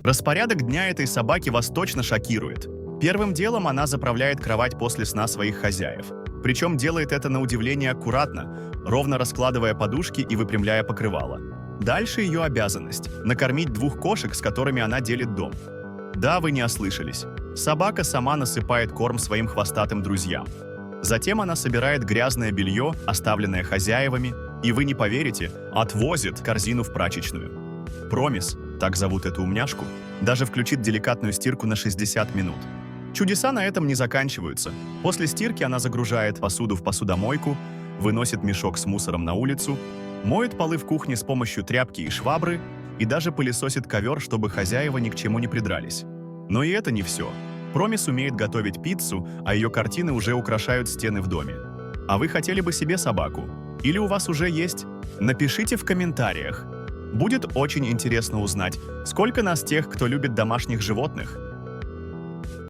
Распорядок дня этой собаки вас точно шокирует. Первым делом она заправляет кровать после сна своих хозяев. Причем делает это на удивление аккуратно, ровно раскладывая подушки и выпрямляя покрывало. Дальше ее обязанность – накормить 2 кошек, с которыми она делит дом. Да, вы не ослышались. Собака сама насыпает корм своим хвостатым друзьям. Затем она собирает грязное белье, оставленное хозяевами, и вы не поверите, отвозит корзину в прачечную. Промис, так зовут эту умняшку, даже включит деликатную стирку на 60 минут. Чудеса на этом не заканчиваются. После стирки она загружает посуду в посудомойку, выносит мешок с мусором на улицу, моет полы в кухне с помощью тряпки и швабры и даже пылесосит ковер, чтобы хозяева ни к чему не придрались. Но и это не все. Промис умеет готовить пиццу, а ее картины уже украшают стены в доме. А вы хотели бы себе собаку? Или у вас уже есть? Напишите в комментариях. Будет очень интересно узнать, сколько нас тех, кто любит домашних животных.